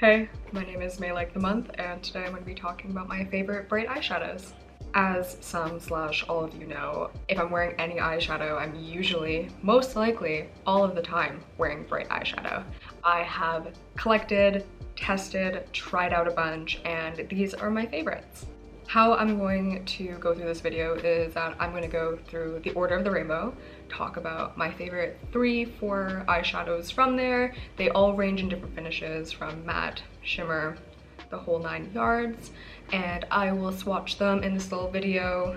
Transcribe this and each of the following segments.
Hey, my name is May Like the Month, and today I'm going to be talking about my favorite bright eyeshadows. As some/all of you know, if I'm wearing any eyeshadow, I'm usually, most likely, all of the time wearing bright eyeshadow. I have collected, tested, tried out a bunch, and these are my favorites. How I'm going to go through this video is that I'm going to go through the order of the rainbow, talk about my favorite 3-4 eyeshadows from there. They all range in different finishes from matte, shimmer, the whole 9 yards, and I will swatch them in this little video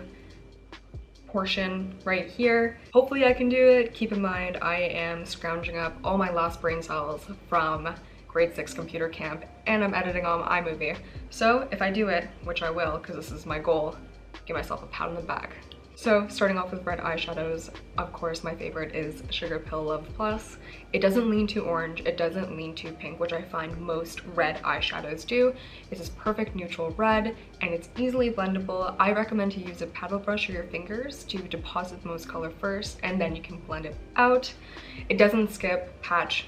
portion right here. Hopefully I can do it. Keep in mind I am scrounging up all my last brain cells from grade 6 computer camp, and I'm editing on iMovie. So if I do it, which I will because this is my goal, give myself a pat on the back. So starting off with red eyeshadows, of course my favorite is Sugarpill Love Plus. It doesn't lean too orange, it doesn't lean too pink, which I find most red eyeshadows do. It's this perfect neutral red and it's easily blendable. I recommend to use a paddle brush or your fingers to deposit the most color first, and then you can blend it out. It doesn't skip, patch,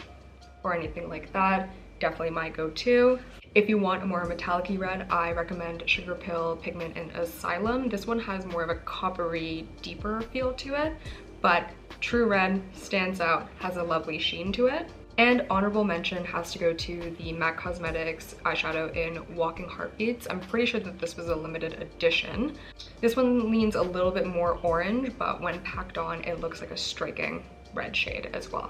or anything like that. Definitely my go-to. If you want a more metallic-y red, I recommend Sugarpill, Pigment, and Asylum. This one has more of a coppery, deeper feel to it, but True Red stands out, has a lovely sheen to it. And honorable mention has to go to the MAC Cosmetics eyeshadow in Walking Heartbeats. I'm pretty sure that this was a limited edition. This one leans a little bit more orange, but when packed on, it looks like a striking red shade as well.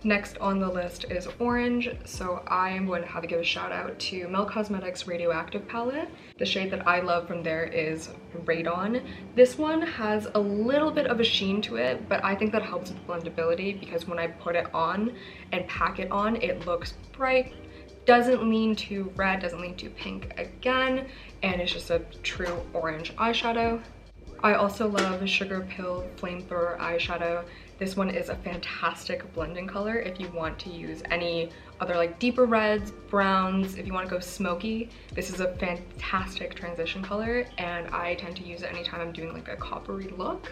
Next on the list is orange, so I am going to have to give a shout out to MAC Cosmetics Radioactive palette. The shade that I love from there is Radon. This one has a little bit of a sheen to it, but I think that helps with blendability because when I put it on and pack it on, it looks bright, doesn't lean too red, doesn't lean too pink again, and it's just a true orange eyeshadow. I also love Sugarpill Flamethrower eyeshadow. This one is a fantastic blending color if you want to use any other like deeper reds, browns, if you want to go smoky. This is a fantastic transition color and I tend to use it anytime I'm doing like a coppery look.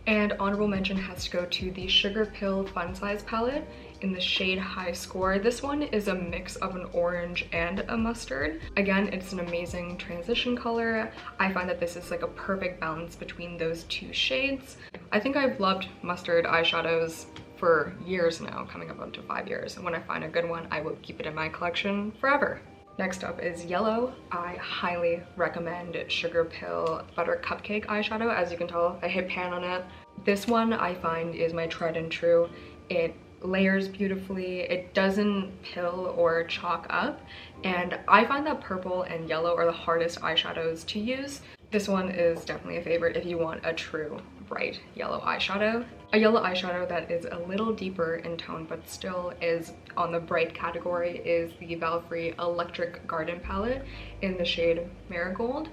And honorable mention has to go to the Sugarpill Fun Size palette in the shade High Score. This one is a mix of an orange and a mustard. Again, it's an amazing transition color. I find that this is like a perfect balance between those two shades. I think I've loved mustard eyeshadows for years now, coming up to 5 years. And when I find a good one, I will keep it in my collection forever. Next up is yellow. I highly recommend Sugarpill Buttercupcake eyeshadow. As you can tell, I hit pan on it. This one I find is my tried and true. It layers beautifully, it doesn't pill or chalk up, and I find that purple and yellow are the hardest eyeshadows to use. This one is definitely a favorite if you want a true bright yellow eyeshadow. A yellow eyeshadow that is a little deeper in tone but still is on the bright category is the Valfre Electric Garden palette in the shade Marigold.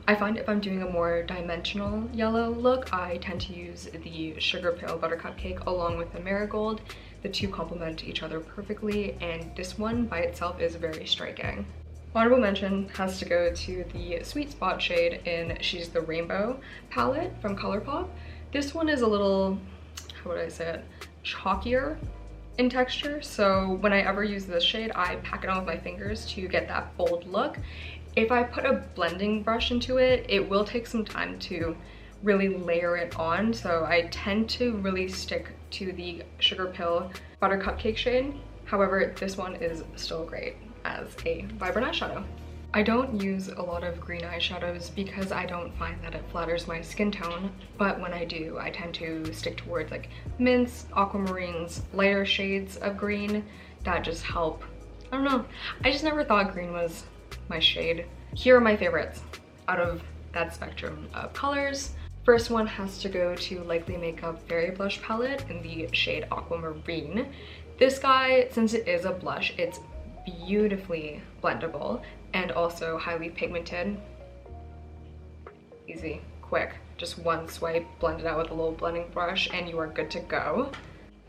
I find if I'm doing a more dimensional yellow look, I tend to use the Sugarpill Buttercupcake along with the Marigold. The two complement each other perfectly, and this one by itself is very striking. Honorable mention has to go to the Sweet Spot shade in She's the Rainbow palette from Colourpop. This one is a little, how would I say it, chalkier in texture, so when I ever use this shade, I pack it on with my fingers to get that bold look. If I put a blending brush into it, it will take some time to really layer it on, so I tend to really stick to the Sugarpill Buttercupcake shade. However, this one is still great as a vibrant eyeshadow. I don't use a lot of green eyeshadows because I don't find that it flatters my skin tone, but when I do, I tend to stick towards like mints, aquamarines, lighter shades of green that just help. I don't know, I just never thought green was my shade. Here are my favorites out of that spectrum of colors. First one has to go to Likely Makeup Fairy Blush palette in the shade Aquamarine. This guy, since it is a blush, it's beautifully blendable and also highly pigmented. Easy, quick, just one swipe, blend it out with a little blending brush and you are good to go.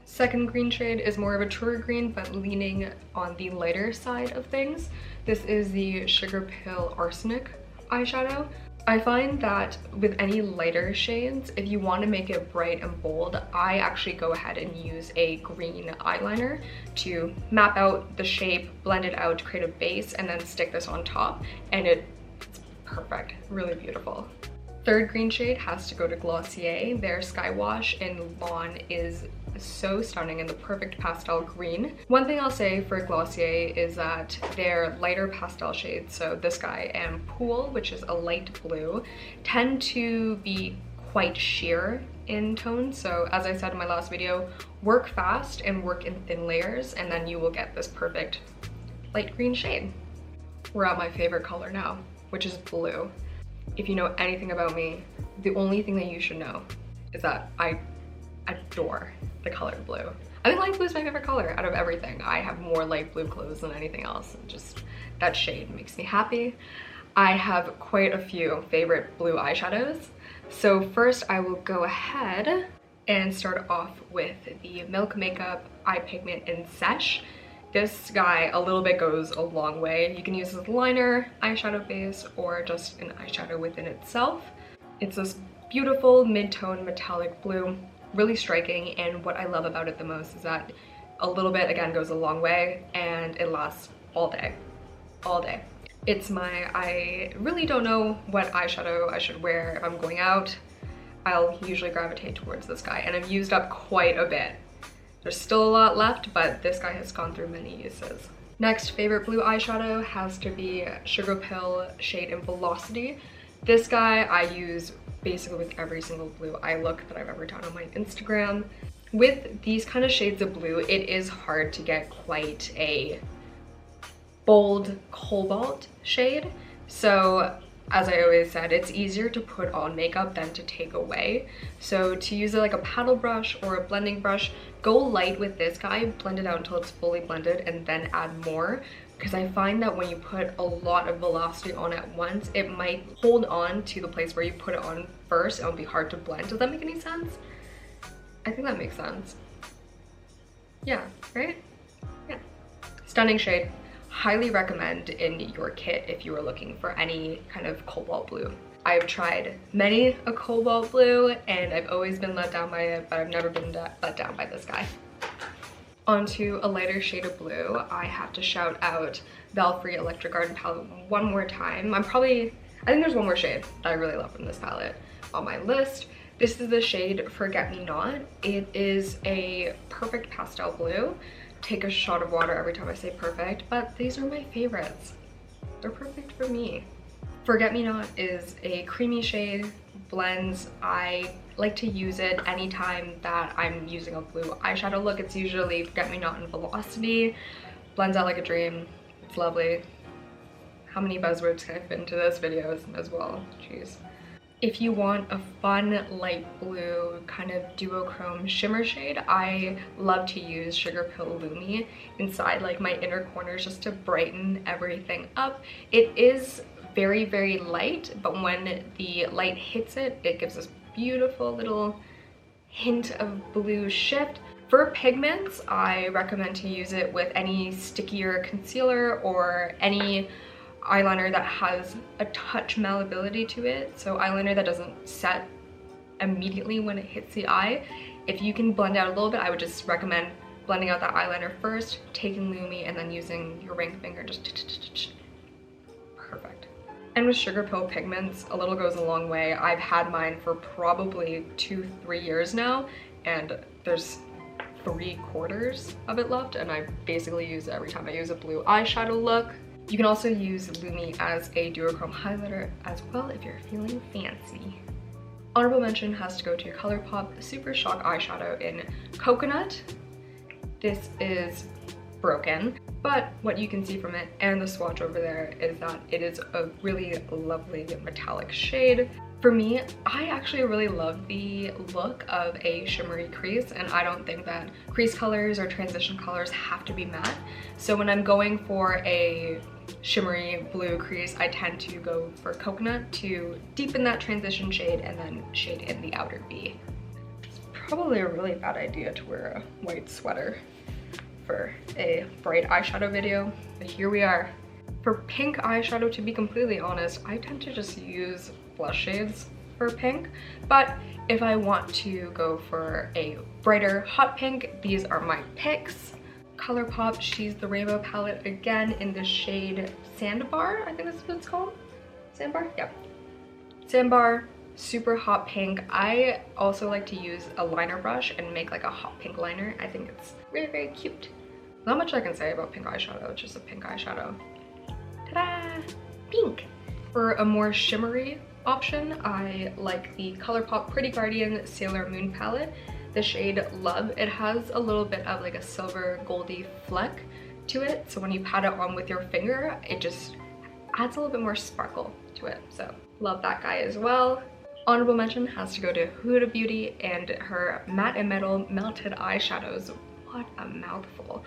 Second green shade is more of a truer green but leaning on the lighter side of things. This is the Sugarpill Arsenic eyeshadow. I find that with any lighter shades, if you want to make it bright and bold, I actually go ahead and use a green eyeliner to map out the shape, blend it out to create a base, and then stick this on top, and it's perfect, really beautiful. Third green shade has to go to Glossier. Their Skywash in Lawn is so stunning and the perfect pastel green. One thing I'll say for Glossier is that their lighter pastel shades, so this guy and Pool, which is a light blue, tend to be quite sheer in tone. So as I said in my last video, work fast and work in thin layers, and then you will get this perfect light green shade. We're at my favorite color now, which is blue. If you know anything about me, the only thing that you should know is that I adore the color blue. I think light blue is my favorite color out of everything. I have more light blue clothes than anything else. Just that shade makes me happy. I have quite a few favorite blue eyeshadows. So first I will go ahead and start off with the Milk Makeup Eye Pigment in Sesh. This guy a little bit goes a long way. You can use this liner, eyeshadow base, or just an eyeshadow within itself. It's this beautiful mid-tone metallic blue, really striking, and what I love about it the most is that a little bit, again, goes a long way, and it lasts all day, all day. I really don't know what eyeshadow I should wear if I'm going out. I'll usually gravitate towards this guy, and I've used up quite a bit. There's still a lot left, but this guy has gone through many uses. Next favorite blue eyeshadow has to be Sugarpill shade in Velocity. This guy I use basically with every single blue eye look that I've ever done on my Instagram. With these kind of shades of blue, it is hard to get quite a bold cobalt shade. So as I always said, it's easier to put on makeup than to take away. So to use it like a paddle brush or a blending brush, go light with this guy, blend it out until it's fully blended, and then add more. Because I find that when you put a lot of velocity on at once, it might hold on to the place where you put it on first and it'll be hard to blend. Does that make any sense? I think that makes sense. Yeah, right? Yeah. Stunning shade. Highly recommend in your kit if you are looking for any kind of cobalt blue. I've tried many a cobalt blue and I've always been let down by it, but I've never been let down by this guy. Onto a lighter shade of blue, I have to shout out Valfre Electric Garden palette one more time. I think there's one more shade that I really love from this palette on my list. This is the shade Forget Me Not. It is a perfect pastel blue. Take a shot of water every time I say perfect, but these are my favorites. They're perfect for me. Forget Me Not is a creamy shade, blends. I like to use it anytime that I'm using a blue eyeshadow look. It's usually Forget Me Not in Velocity. Blends out like a dream. It's lovely. How many buzzwords can I fit into this video as well? Jeez. If you want a fun light blue kind of duochrome shimmer shade, I love to use Sugarpill Lumi inside like my inner corners just to brighten everything up. It is very, very light, but when the light hits it, it gives this beautiful little hint of blue shift. For pigments, I recommend to use it with any stickier concealer or any eyeliner that has a touch malleability to it. So eyeliner that doesn't set immediately when it hits the eye. If you can blend out a little bit, I would just recommend blending out that eyeliner first, taking Lumi, and then using your ring finger, just perfect. And with Sugarpill pigments, a little goes a long way. I've had mine for probably 2-3 years now, and there's 3/4 of it left, and I basically use it every time I use a blue eyeshadow look. You can also use Lumi as a duochrome highlighter as well if you're feeling fancy. Honorable mention has to go to Colourpop Super Shock Eyeshadow in Coconut. This is broken, but what you can see from it and the swatch over there is that it is a really lovely metallic shade. For me, I actually really love the look of a shimmery crease, and I don't think that crease colors or transition colors have to be matte. So when I'm going for a shimmery blue crease, I tend to go for Coconut to deepen that transition shade and then shade in the outer V. It's probably a really bad idea to wear a white sweater for a bright eyeshadow video, but here we are. For pink eyeshadow, to be completely honest, I tend to just use blush shades for pink, but if I want to go for a brighter hot pink, these are my picks. Colourpop, she's the rainbow palette again in the shade Sandbar, I think that's what it's called. Sandbar? Yeah. Sandbar, super hot pink. I also like to use a liner brush and make like a hot pink liner. I think it's really, very cute. Not much I can say about pink eyeshadow, it's just a pink eyeshadow. Ta-da! Pink! For a more shimmery option, I like the Colourpop Pretty Guardian Sailor Moon palette, the shade Love. It has a little bit of like a silver goldy fleck to it, so when you pat it on with your finger, it just adds a little bit more sparkle to it, so love that guy as well. Honorable mention has to go to Huda Beauty and her Matte and Metal Melted Eyeshadows. What a mouthful.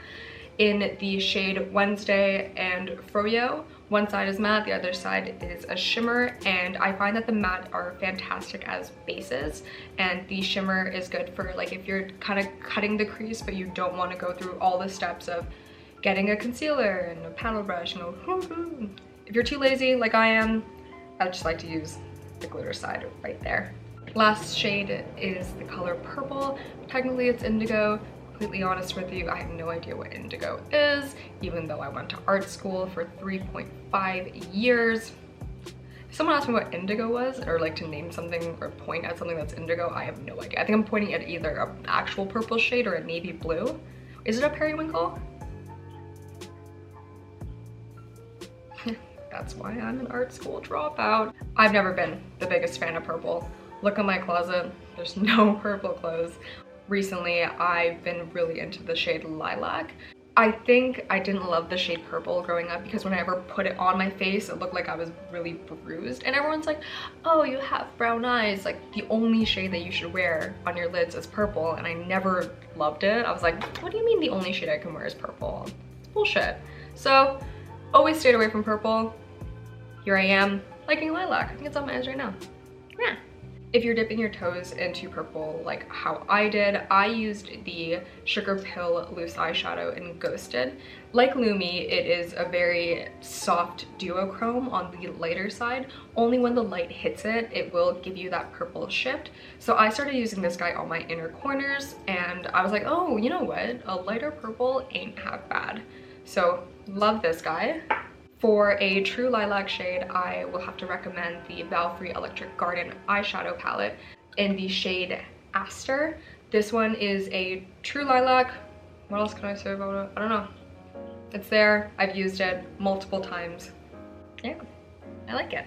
In the shade Wednesday and Froyo. One side is matte, the other side is a shimmer, and I find that the matte are fantastic as bases, and the shimmer is good for like if you're kind of cutting the crease but you don't want to go through all the steps of getting a concealer and a paddle brush and go, if you're too lazy like I am, I just like to use the glitter side right there. Last shade is the color Purple. Technically it's indigo. Completely honest with you, I have no idea what indigo is, even though I went to art school for 3.5 years. If someone asked me what indigo was, or like to name something or point at something that's indigo, I have no idea. I think I'm pointing at either an actual purple shade or a navy blue. Is it a periwinkle? That's why I'm an art school dropout. I've never been the biggest fan of purple. Look at my closet, there's no purple clothes. Recently, I've been really into the shade Lilac. I think I didn't love the shade Purple growing up because whenever I put it on my face, it looked like I was really bruised. And everyone's like, oh, you have brown eyes. Like the only shade that you should wear on your lids is purple. And I never loved it. I was like, what do you mean the only shade I can wear is purple? It's bullshit. So always stayed away from purple. Here I am liking Lilac. I think it's on my eyes right now. Yeah. If you're dipping your toes into purple like how I did, I used the Sugarpill loose eyeshadow in Ghosted. Like Lumi, it is a very soft duochrome on the lighter side. Only when the light hits it, it will give you that purple shift. So I started using this guy on my inner corners and I was like, oh, you know what? A lighter purple ain't half bad. So love this guy. For a true lilac shade, I will have to recommend the Valfre Electric Garden eyeshadow palette in the shade Aster. This one is a true lilac. What else can I say about it? I don't know. It's there. I've used it multiple times. Yeah, I like it.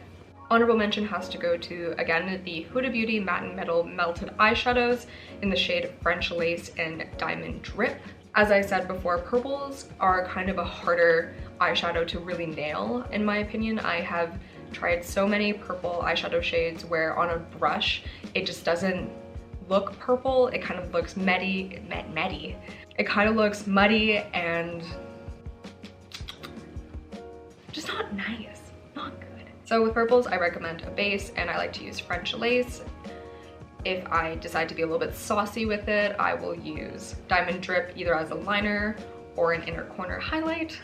Honorable mention has to go to, again, the Huda Beauty Matte and Metal Melted Eyeshadows in the shade French Lace and Diamond Drip. As I said before, purples are kind of a harder eyeshadow to really nail, in my opinion. I have tried so many purple eyeshadow shades where on a brush, it just doesn't look purple. It kind of looks muddy. It kind of looks muddy and just not nice, not good. So with purples, I recommend a base and I like to use French Lace. If I decide to be a little bit saucy with it, I will use Diamond Drip either as a liner or an inner corner highlight.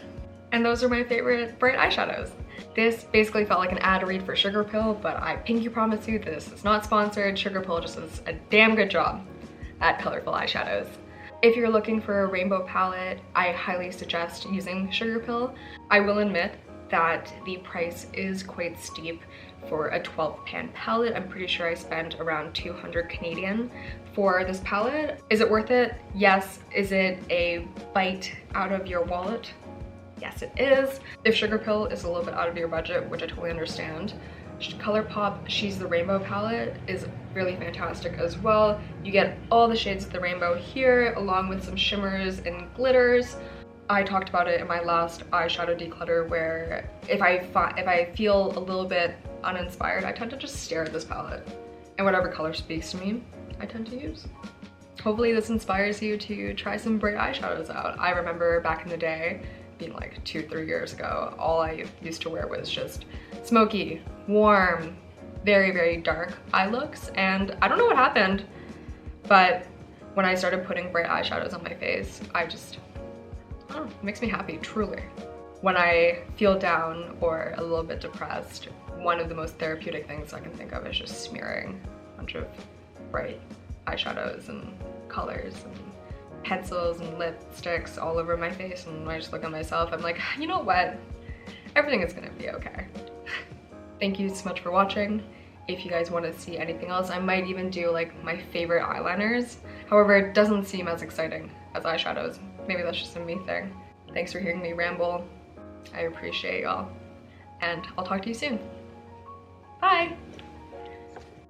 And those are my favorite bright eyeshadows. This basically felt like an ad read for Sugarpill, but I pinky promise you this is not sponsored. Sugarpill just does a damn good job at colorful eyeshadows. If you're looking for a rainbow palette, I highly suggest using Sugarpill. I will admit that the price is quite steep for a 12 pan palette. I'm pretty sure I spent around 200 Canadian for this palette. Is it worth it? Yes. Is it a bite out of your wallet? Yes, it is. If Sugarpill is a little bit out of your budget, which I totally understand, Colourpop, She's the Rainbow palette is really fantastic as well. You get all the shades of the rainbow here, along with some shimmers and glitters. I talked about it in my last eyeshadow declutter where if I feel a little bit uninspired, I tend to just stare at this palette. And whatever color speaks to me, I tend to use. Hopefully this inspires you to try some bright eyeshadows out. I remember back in the day, being like 2-3 years ago, all I used to wear was just smoky, warm, very, very dark eye looks. And I don't know what happened, but when I started putting bright eyeshadows on my face, it makes me happy, truly. When I feel down or a little bit depressed, one of the most therapeutic things I can think of is just smearing a bunch of bright eyeshadows and colors and pencils and lipsticks all over my face, and when I just look at myself, I'm like, you know what? Everything is gonna be okay. Thank you so much for watching. If you guys want to see anything else, I might even do like my favorite eyeliners. However, it doesn't seem as exciting as eyeshadows. Maybe that's just a me thing. Thanks for hearing me ramble. I appreciate y'all. And I'll talk to you soon. Bye!